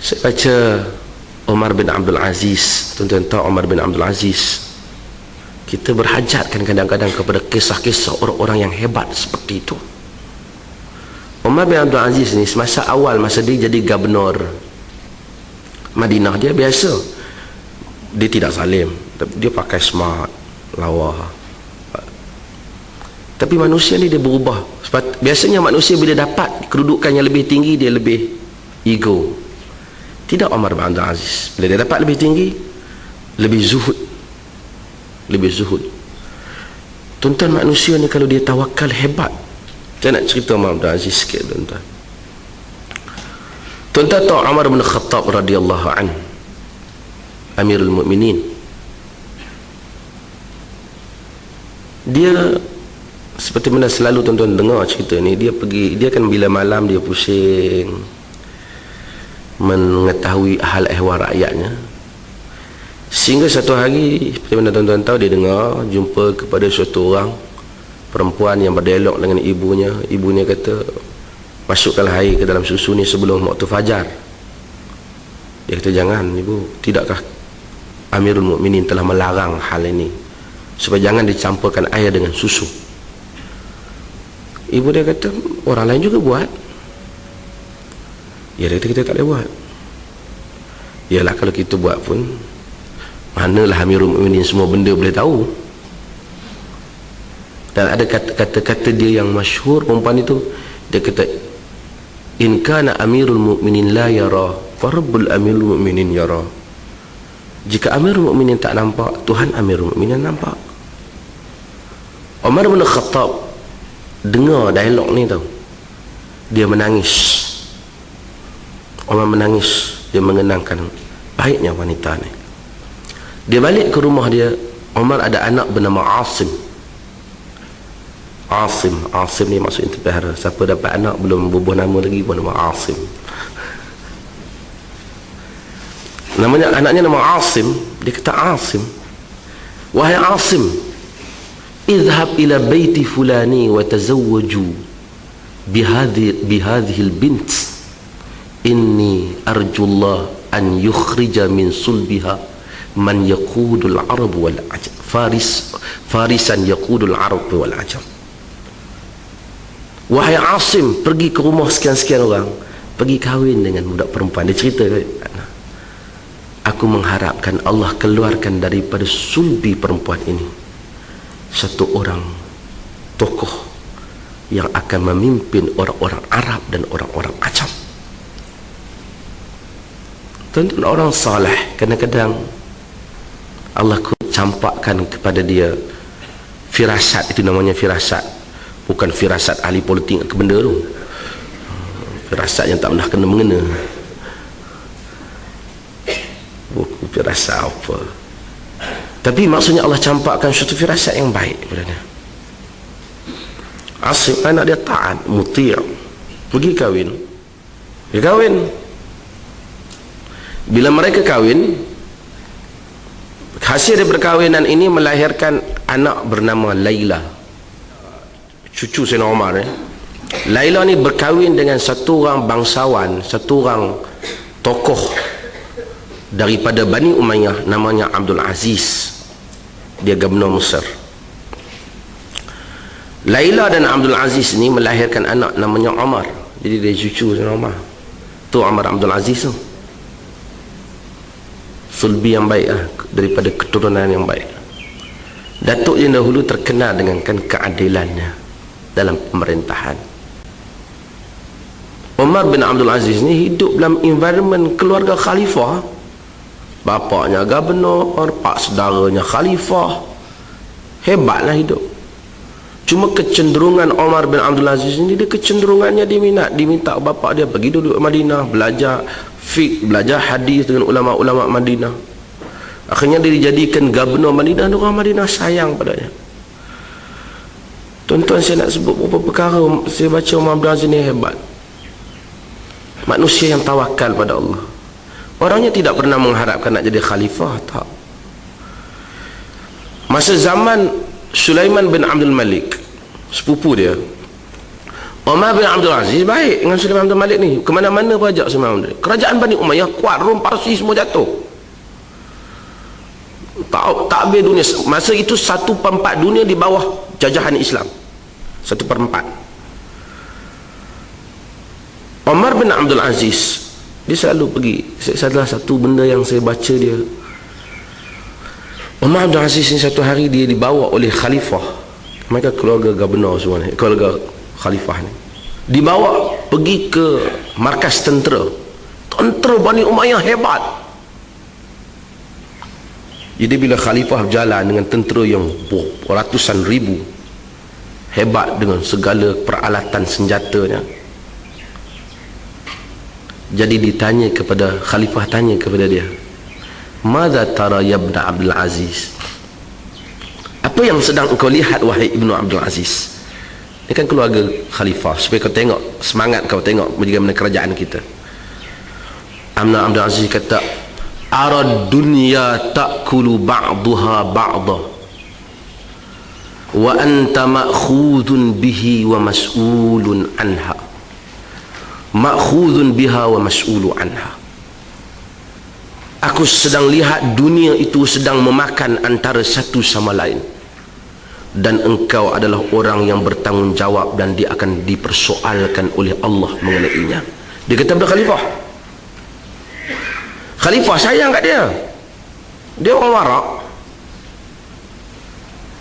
Saya baca Umar bin Abdul Aziz. Tuan-tuan tahu Umar bin Abdul Aziz, kita berhajat kan kadang-kadang kepada kisah-kisah orang-orang yang hebat seperti itu. Umar bin Abdul Aziz ni semasa awal, masa dia jadi gubernur Madinah, dia biasa, dia tidak zalim, dia pakai smart, lawa. Tapi manusia ni dia berubah. Sebab biasanya manusia bila dapat kedudukan yang lebih tinggi, dia lebih ego. Tidak Umar bin Abdul Aziz, bila dia dapat lebih tinggi, lebih zuhud. Lebih zuhud. Tuan-tuan, manusia ni kalau dia tawakal hebat. Saya nak cerita Umar bin Abdul Aziz sikit, tuan-tuan. Tuan-tuan tahu Umar bin Khattab radhiyallahu anhu, Amirul Mukminin. Dia seperti mana selalu tuan-tuan dengar cerita ni, dia pergi, dia kan bila malam dia pusing mengetahui hal ehwal rakyatnya, sehingga satu hari seperti mana tuan-tuan tahu, dia dengar jumpa kepada suatu orang perempuan yang berdialog dengan ibunya. Ibunya kata, masukkanlah air ke dalam susu ni sebelum waktu fajar. Dia kata, jangan ibu, tidakkah Amirul Mukminin telah melarang hal ini supaya jangan dicampurkan air dengan susu? Ibu dia kata, orang lain juga buat. Ya, dia kata, kita tak boleh buat. Yalah, kalau kita buat pun, manalah Amirul Mukminin semua benda boleh tahu. Dan ada kata-kata dia yang masyhur, perempuan itu, dia kata, in kana Amirul Mukminin la yara, fa Rabbul Amirul Mukminin yara. Jika Amirul Mukminin tak nampak, Tuhan Amirul Mukminin nampak. Umar bin Khattab dengar dialog ni tau, dia menangis. Umar menangis, dia mengenangkan baiknya wanita ni. Dia balik ke rumah dia. Umar ada anak bernama Asim. Asim ni maksudnya terpelihara. Siapa dapat anak belum bubuh nama lagi pun nama Asim. Namanya, anaknya nama Asim. Dia kata, Asim, wahai Asim, idhhab ila baiti fulani wa tazawwaju bihadhihi al-bint, inni arjullah an yukhrija min sulbiha man yaqudul arab wal ajam, farisan yaqudul arab wal ajam. Wahai Asim, pergi ke rumah sekian-sekian orang, pergi kahwin dengan budak perempuan. Dia cerita, aku mengharapkan Allah keluarkan daripada sulbi perempuan ini satu orang tokoh yang akan memimpin orang-orang Arab dan orang-orang Ajam. Tuan-tuan, orang saleh kadang-kadang Allah campakkan kepada dia firasat. Itu namanya firasat, bukan firasat ahli politik ke benda tu, firasat yang tak pernah kena mengena, buku firasat apa. Tapi maksudnya Allah campakkan suatu firasat yang baik kepada dia. Asim, anak dia taat, muti', pergi kahwin. Dia kahwin. Bila mereka kahwin, hasil dari perkahwinan ini melahirkan anak bernama Laila, cucu Sayyidina Umar. Laila ni berkahwin dengan satu orang bangsawan, satu orang tokoh daripada Bani Umayyah, namanya Abdul Aziz. Dia gubernur Mesir. Laila dan Abdul Aziz ni melahirkan anak namanya Umar. Jadi dia cucu Sayyidina Umar. Tu Umar Abdul Aziz tu, sulbi yang baik daripada keturunan yang baik. Datuk yang dahulu terkenal dengan keadilannya dalam pemerintahan. Umar bin Abdul Aziz ni hidup dalam environment keluarga khalifah. Bapaknya gubernur, pak saudaranya khalifah. Hebatlah hidup. Cuma kecenderungan Umar bin Abdul Aziz ni, dia kecenderungannya diminta bapak dia pergi duduk Madinah, belajar fiqh, belajar hadis dengan ulama-ulama Madinah. Akhirnya dia dijadikan gubernur Madinah. Orang Madinah sayang padanya. Tuan-tuan, saya nak sebut beberapa perkara. Saya baca Umar bin Aziz ni hebat. Manusia yang tawakal pada Allah. Orangnya tidak pernah mengharapkan nak jadi khalifah, tak. Masa zaman Sulaiman bin Abdul Malik, sepupu dia, Umar bin Abdul Aziz baik dengan Sulaiman bin Abdul Malik ni. Ke mana-mana pun ajak Sulaiman bin Abdul Malik. Kerajaan Bani Umayyah kuat, Rom, Parsi semua jatuh. Takbir dunia. Masa itu 1/4 dunia di bawah jajahan Islam. 1/4. Umar bin Abdul Aziz, dia selalu pergi. Salah satu benda yang saya baca dia, Umar bin Abdul Aziz ni satu hari dia dibawa oleh khalifah. Mereka keluarga gubernur semua ni, keluarga khalifah ni, dibawa pergi ke markas tentera Bani Umayyah hebat. Jadi bila khalifah berjalan dengan tentera yang ratusan ribu, hebat dengan segala peralatan senjatanya, jadi ditanya kepada khalifah, tanya kepada dia, "Madza tara ya Ibn Abdul Aziz?" Apa yang sedang engkau lihat wahai Ibnu Abdul Aziz? Ini kan keluarga khalifah, supaya kau tengok, semangat kau tengok bagaimana kerajaan kita. Ibnu Abdul Aziz kata, "Arad dunya ta'kulu ba'daha ba'da wa anta ma'khudun bihi wa mas'ulun anha. Ma'khudun biha wa mas'ulu anha." Aku sedang lihat dunia itu sedang memakan antara satu sama lain, dan engkau adalah orang yang bertanggungjawab dan dia akan dipersoalkan oleh Allah mengenainya. Dia kata kepada khalifah. Khalifah sayang kat dia. Dia orang warak.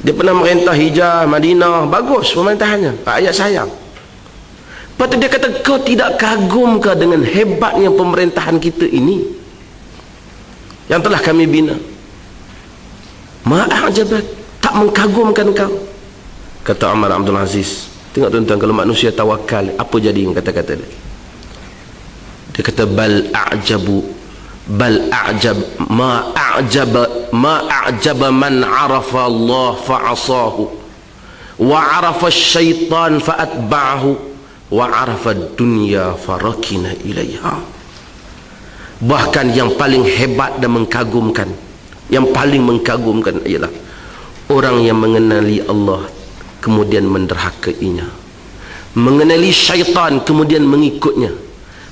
Dia pernah merintah Hijaz, Madinah, bagus pemerintahannya, rakyat sayang. Lepas tu dia kata, kau tidak kagumkah dengan hebatnya pemerintahan kita ini yang telah kami bina? Ma'ajabat, tak mengkagumkan kau? Kata Umar Abdul Aziz, tengok tuan-tuan, kalau manusia tawakal, apa jadi yang kata-kata dia? Dia kata, bal a'jab ma a'jaba man arafa Allah fa'asahu wa arafa syaitan fa'atba'ahu wa arafa dunya farakina ilaiha. Bahkan yang paling hebat dan mengkagumkan, yang paling mengkagumkan ialah orang yang mengenali Allah kemudian menderhakainya, mengenali syaitan kemudian mengikutnya,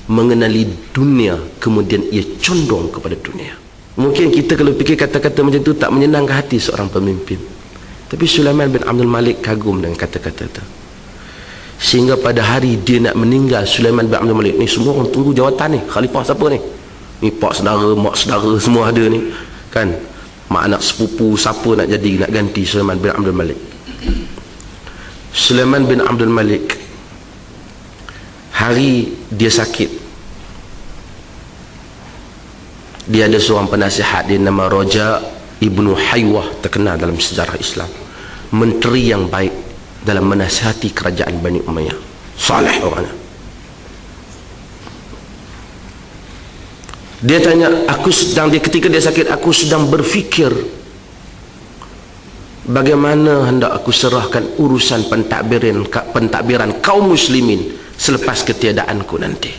mengenali dunia kemudian ia condong kepada dunia. Mungkin kita kalau fikir kata-kata macam tu tak menyenangkan hati seorang pemimpin, tapi Sulaiman bin Abdul Malik kagum dengan kata-kata itu, sehingga pada hari dia nak meninggal, Sulaiman bin Abdul Malik ni, semua orang tunggu jawatan ni, khalifah siapa ni? Ni pak saudara, mak saudara semua ada ni kan, mak anak sepupu siapa nak jadi, nak ganti Sulaiman bin Abdul Malik. Sulaiman bin Abdul Malik hari dia sakit, dia ada seorang penasihat, dia nama Raja Ibnu Haywah, terkenal dalam sejarah Islam, menteri yang baik dalam menasihati kerajaan Bani Umayyah, saleh orangnya. Dia tanya, ketika dia sakit, aku sedang berfikir bagaimana hendak aku serahkan urusan pentadbiran kaum muslimin selepas ketiadaanku nanti.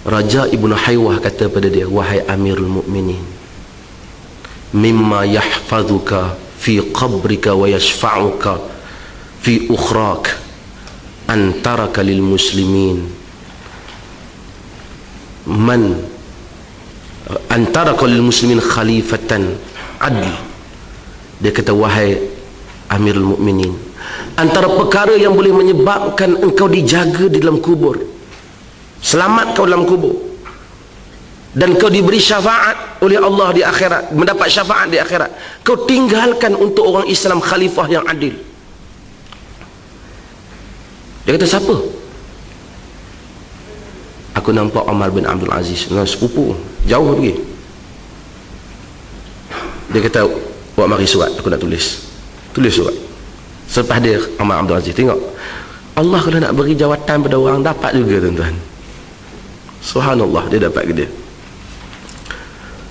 Raja Ibnu Haywah kata pada dia, wahai Amirul Mukminin, mimma yahfazuka fi qabrika wa yashfa'uka fi ukhrak antaraka lil muslimin man antara lil muslimin khalifatan adl. Dia kata, wahai Amirul Mukminin, antara perkara yang boleh menyebabkan engkau dijaga di dalam kubur, selamat kau dalam kubur, dan kau diberi syafaat oleh Allah di akhirat, mendapat syafaat di akhirat, kau tinggalkan untuk orang Islam khalifah yang adil. Dia kata, siapa? Aku nampak Umar bin Abdul Aziz dengan sepupu, jauh pergi. Dia kata, buat mari surat, aku nak tulis surat. Selepas dia Umar Abdul Aziz, tengok Allah kalau nak beri jawatan pada orang, dapat juga tuan-tuan. Subhanallah, dia dapat ke dia.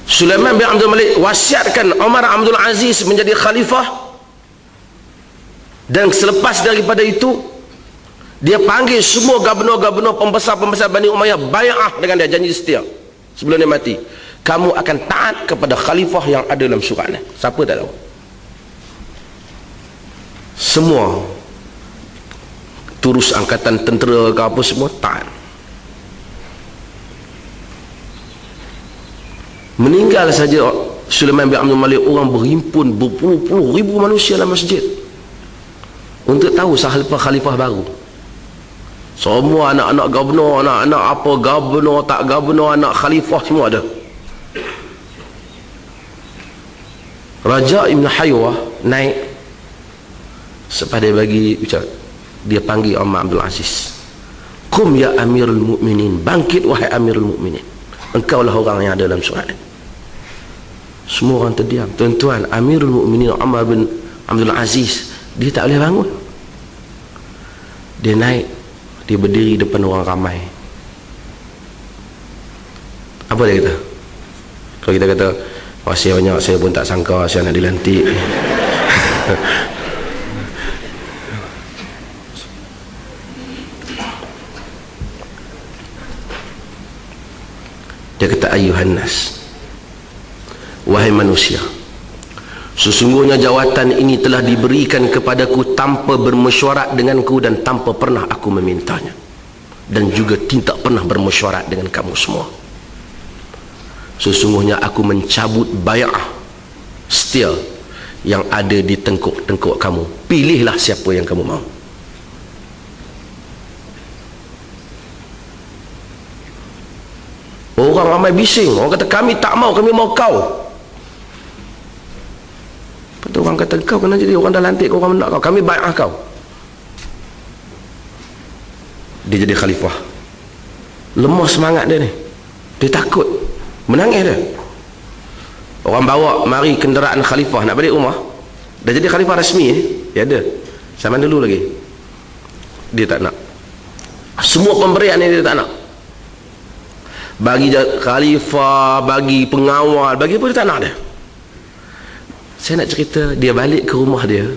Sulaiman bin Abdul Malik wasiatkan Umar Abdul Aziz menjadi khalifah, dan selepas daripada itu dia panggil semua gubernur-gubernur, pembesar-pembesar Bani Umayyah bai'ah dengan dia, janji setia sebelum dia mati, kamu akan taat kepada khalifah yang ada dalam surat ni. Siapa tak tahu? Semua turus angkatan tentera ke apa semua, tak. Meninggal saja Sulaiman bin Abdul Malik, orang berhimpun berpuluh-puluh ribu manusia dalam masjid untuk tahu siapa khalifah baru. Semua anak-anak gubernur, anak-anak apa gubernur tak gubernur, anak khalifah semua ada. Raja Ibn Haywah naik sepada bagi ucap, dia panggil Umar Abdul Aziz, "Qum ya Amirul Mukminin, bangkit wahai Amirul Mukminin, engkaulah orang yang ada dalam surat." Semua orang terdiam. Tuan-tuan, Amirul Mukminin Umar bin Abdul Aziz, dia tak boleh bangun. Dia naik, dia berdiri depan orang ramai. Apa dia kata? Kalau kita kata, "Masih banyak, saya pun tak sangka saya nak dilantik." Dia kata, "Ayuhan nas, wahai manusia, sesungguhnya jawatan ini telah diberikan kepadaku tanpa bermesyuarat denganku dan tanpa pernah aku memintanya, dan juga tidak pernah bermesyuarat dengan kamu semua. Sesungguhnya aku mencabut bai'ah setia yang ada di tengkuk-tengkuk kamu. Pilihlah siapa yang kamu mahu." Orang ramai bising. Orang kata, "Kami tak mau, kami mau kau." Lepas tu orang kata, "Kau kena jadi orang dah lantik, kau orang nak kau, kami bai'ah kau." Dia jadi khalifah. Lemah semangat dia ni, dia takut, menangis dia. Orang bawa mari kenderaan khalifah nak balik rumah, dah jadi khalifah rasmi dia ada. Zaman dulu lagi dia tak nak. Semua pemberian ni dia tak nak. Bagi khalifah, bagi pengawal, bagi apa dia tak nak dia. Saya nak cerita, dia balik ke rumah dia,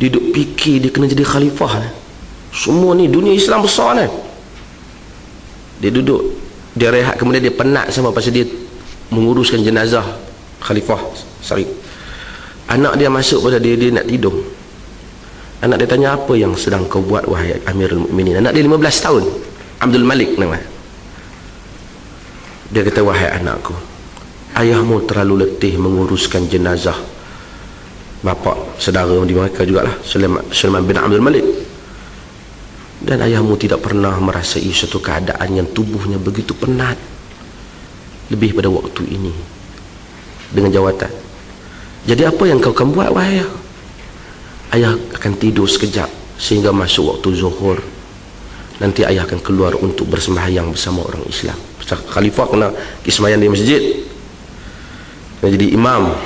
dia duduk fikir dia kena jadi khalifah ni. Semua ni dunia Islam besar ni. Dia duduk, dia rehat, kemudian dia penat sama pasal dia menguruskan jenazah khalifah Sarif. Anak dia masuk pada dia nak tidur. Anak dia tanya, "Apa yang sedang kau buat wahai Amirul Mukminin?" Anak dia 15 tahun, Abdul Malik nama. Dia kata, "Wahai anakku, ayahmu terlalu letih menguruskan jenazah bapa saudara di mereka jugalah, Sulaiman bin Abdul Malik. Dan ayahmu tidak pernah merasai satu keadaan yang tubuhnya begitu penat lebih pada waktu ini dengan jawatan. Jadi apa yang kau akan buat wahai ayah?" "Ayah akan tidur sekejap sehingga masuk waktu zuhur. Nanti ayah akan keluar untuk bersembahyang bersama orang Islam." Khalifah kena sembahyang di masjid, kena jadi imam.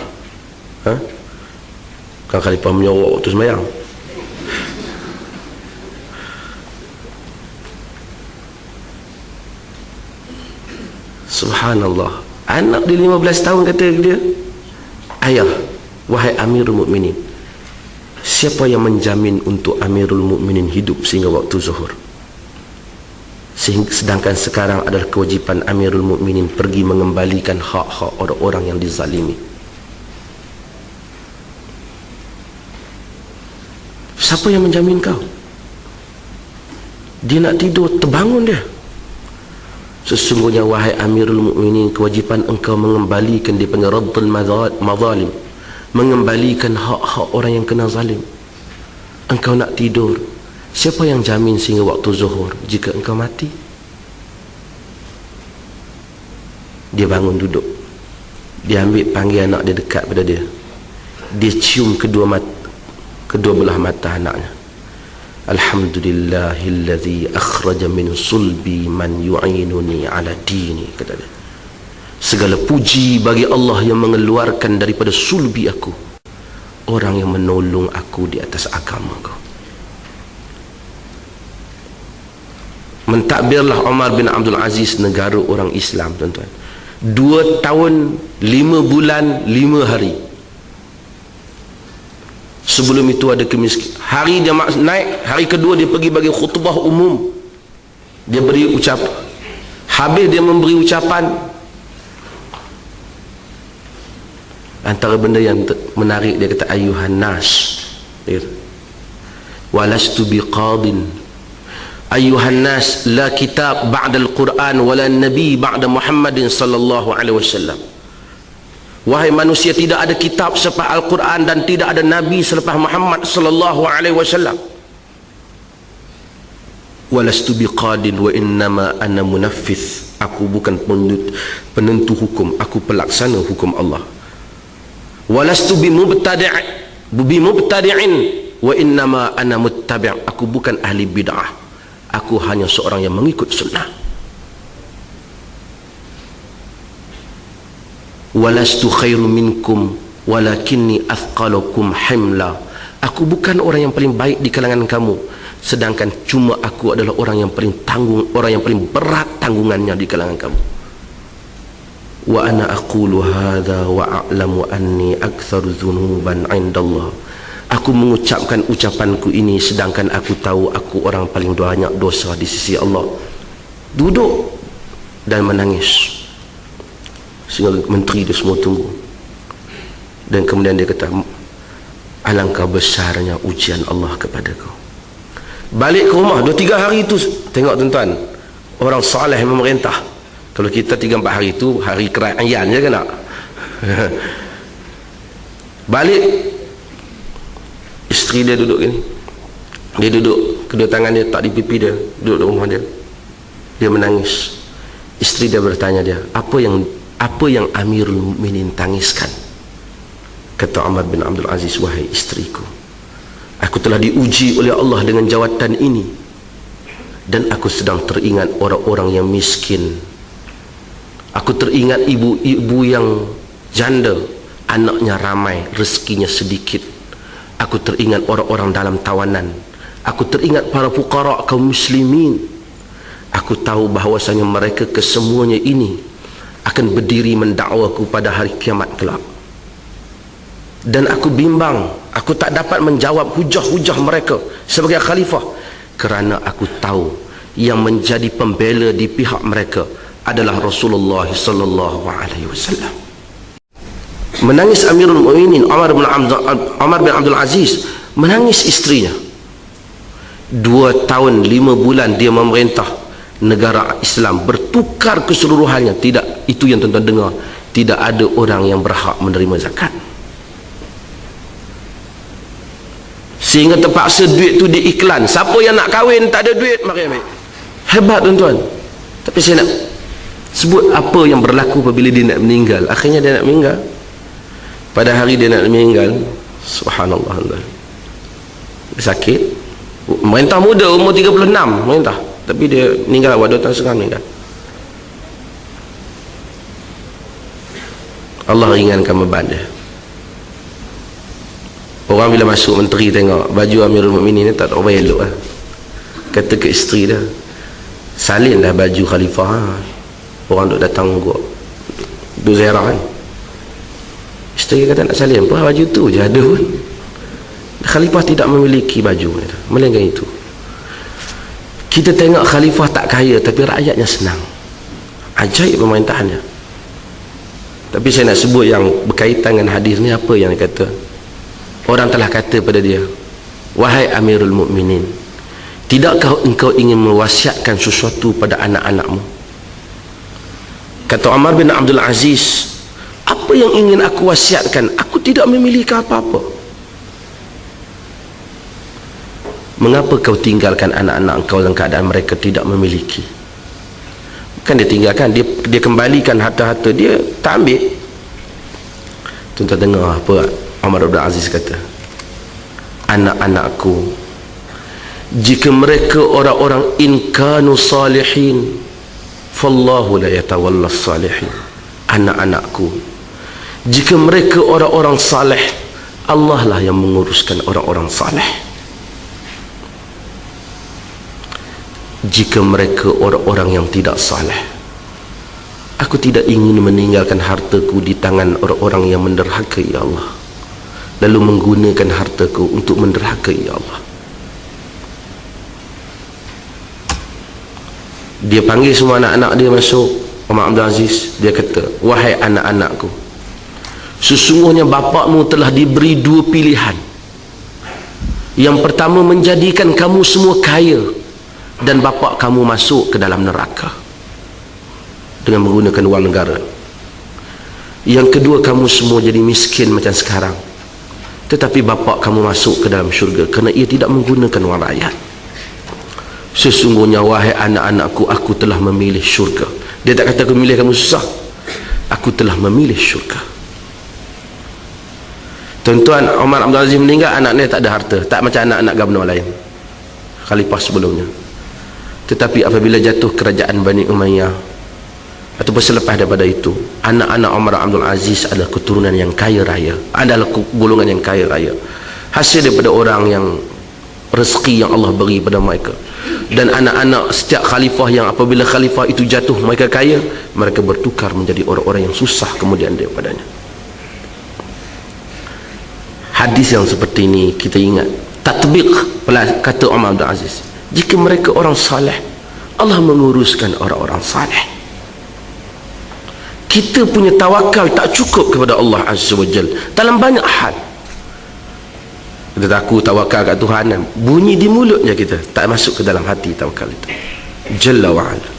Kan khalifah menyorok waktu sembahyang. Subhanallah, anak dia 15 tahun kata dia, "Ayah, wahai Amirul Mukminin, siapa yang menjamin untuk Amirul Mukminin hidup sehingga waktu zuhur? Sedangkan sekarang adalah kewajipan Amirul Mukminin pergi mengembalikan hak-hak orang-orang yang dizalimi." Siapa yang menjamin kau? Dia nak tidur, terbangun dia. "Sesungguhnya wahai Amirul Mukminin, kewajipan engkau mengembalikan," dia panggil raddul mazalim, mengembalikan hak-hak orang yang kena zalim. Engkau nak tidur, siapa yang jamin sehingga waktu zuhur jika engkau mati? Dia bangun duduk, dia ambil panggil anak dia dekat pada dia, dia cium kedua belah mata anaknya. "Alhamdulillahillazi akhraja min sulbi man yu'inuni ala dini," kata dia. "Segala puji bagi Allah yang mengeluarkan daripada sulbi aku orang yang menolong aku di atas agama aku." Mentadbirlah Umar bin Abdul Aziz negara orang Islam, tuan-tuan. 2 tahun 5 bulan 5 hari. Sebelum itu ada kemiskinan. Hari dia naik, hari kedua dia pergi bagi khutbah umum, dia beri ucapan. Habis dia memberi ucapan, antara benda yang menarik dia kata, "Ayuhan nas," dia kata, "walastu biqadin Ayuhan nas, la kitab ba'da al-Quran wala nabi ba'da Muhammadin sallallahu alaihi wasallam. Wahai manusia, tidak ada kitab selepas Al-Quran dan tidak ada nabi selepas Muhammad sallallahu alaihi wasallam. Walastu biqadin wa innama ana munaffis. Aku bukan penentu hukum, aku pelaksana hukum Allah. Walastu bimubtadi'in wa innama ana muttabi'. Aku bukan ahli bid'ah, aku hanya seorang yang mengikut sunnah. Walastu khairu minkum walakinni athqalukum himla. Aku bukan orang yang paling baik di kalangan kamu, sedangkan cuma aku adalah orang yang paling tanggung, orang yang paling berat tanggungannya di kalangan kamu. Wa ana aqulu hadha wa a'lamu anni aktsaru dzunuban 'indallah. Aku mengucapkan ucapanku ini sedangkan aku tahu aku orang paling banyak dosa di sisi Allah. Duduk dan menangis sehingga menteri dia semua tunggu. Dan kemudian dia kata, alangkah besarnya ujian Allah kepada kau. Balik ke rumah 2-3 hari itu, tengok tuan-tuan, orang saleh memerintah. Kalau kita 3-4 hari itu hari kerajaan je kan nak. Balik, isteri dia duduk gini, dia duduk, kedua tangan dia tak di pipi dia, duduk di rumah dia, dia menangis. Isteri dia bertanya dia, apa yang Amirul Mukminin tangiskan? Kata Umar bin Abdul Aziz, wahai istriku, aku telah diuji oleh Allah dengan jawatan ini, dan aku sedang teringat orang-orang yang miskin. Aku teringat ibu-ibu yang janda, anaknya ramai, rezekinya sedikit. Aku teringat orang-orang dalam tawanan. Aku teringat para fuqara kaum muslimin. Aku tahu bahawasanya mereka kesemuanya ini akan berdiri mendakwaku pada hari kiamat kelak. Dan aku bimbang, aku tak dapat menjawab hujah-hujah mereka sebagai khalifah, kerana aku tahu yang menjadi pembela di pihak mereka adalah Rasulullah sallallahu alaihi wasallam. Menangis Amirul Mukminin Umar bin Abdul Aziz, menangis istrinya. 2 tahun 5 bulan dia memerintah negara Islam, bertukar keseluruhannya. Tidak, itu yang tuan-tuan dengar, tidak ada orang yang berhak menerima zakat. Sehingga terpaksa duit tu diiklan. Siapa yang nak kahwin tak ada duit, mari ambil. Hebat tuan-tuan. Tapi saya nak sebut apa yang berlaku apabila dia nak meninggal. Akhirnya dia nak meninggal. Pada hari dia nak meninggal, subhanallah, dia sakit. Merintah muda, umur 36 merintah, tapi dia meninggal awal 2 tahun setengah meninggal. Allah ringankan beban dia. Orang bila masuk menteri tengok baju Amirul Mukminin ni tak tahu elok lah. Kata ke isteri dia, salinlah baju khalifah. Orang duk datang gua duk ziarah kan. Isteri kata nak salin, apa baju tu je ada pun. Khalifah tidak memiliki baju, melainkan itu. Kita tengok khalifah tak kaya tapi rakyatnya senang. Ajaib pemerintahannya. Tapi saya nak sebut yang berkaitan dengan hadis ni, apa yang dia kata. Orang telah kata pada dia, wahai Amirul Mukminin, tidakkah engkau ingin mewasiatkan sesuatu pada anak-anakmu? Kata Umar bin Abdul Aziz, apa yang ingin aku wasiatkan? Aku tidak memiliki apa-apa. Mengapa kau tinggalkan anak-anak engkau dalam keadaan mereka tidak memiliki? Bukan dia tinggalkan, dia kembalikan harta-harta dia, tak ambil. Tuan-tuan dengar apa Umar bin Aziz kata, anak-anakku, jika mereka orang-orang inkanu salihin, fallahu la yatawalla salihin. Anak-anakku, jika mereka orang-orang saleh, Allah lah yang menguruskan orang-orang saleh. Jika mereka orang-orang yang tidak saleh, aku tidak ingin meninggalkan hartaku di tangan orang-orang yang menderhakai Allah, lalu menggunakan hartaku untuk menderhakai Allah. Dia panggil semua anak-anak dia masuk. Umar Abdul Aziz, dia kata, wahai anak-anakku, sesungguhnya bapakmu telah diberi 2 pilihan. Yang pertama, menjadikan kamu semua kaya dan bapa kamu masuk ke dalam neraka dengan menggunakan wang negara. Yang kedua, kamu semua jadi miskin macam sekarang, tetapi bapa kamu masuk ke dalam syurga kerana ia tidak menggunakan wang rakyat. Sesungguhnya wahai anak-anakku, aku telah memilih syurga. Dia tak kata aku memilih kamu susah, aku telah memilih syurga. Tuan-tuan, Umar Abdul Aziz meninggal, anaknya tak ada harta, tak macam anak-anak gubernur lain, khalifah sebelumnya. Tetapi apabila jatuh kerajaan Bani Umayyah ataupun selepas daripada itu, anak-anak Umar Abdul Aziz adalah keturunan yang kaya raya, adalah golongan yang kaya raya, hasil daripada orang yang rezeki yang Allah beri pada mereka. Dan anak-anak setiap khalifah yang apabila khalifah itu jatuh mereka kaya, mereka bertukar menjadi orang-orang yang susah kemudian daripadanya. Hadis yang seperti ini kita ingat, tatbiq kata Umar Abdul Aziz, jika mereka orang saleh, Allah menguruskan orang-orang saleh. Kita punya tawakal tak cukup kepada Allah Azza wa Jal dalam banyak hal. Kita aku tawakal kat Tuhan, bunyi di mulutnya kita, tak masuk ke dalam hati tawakal itu. Jalla wa'ala.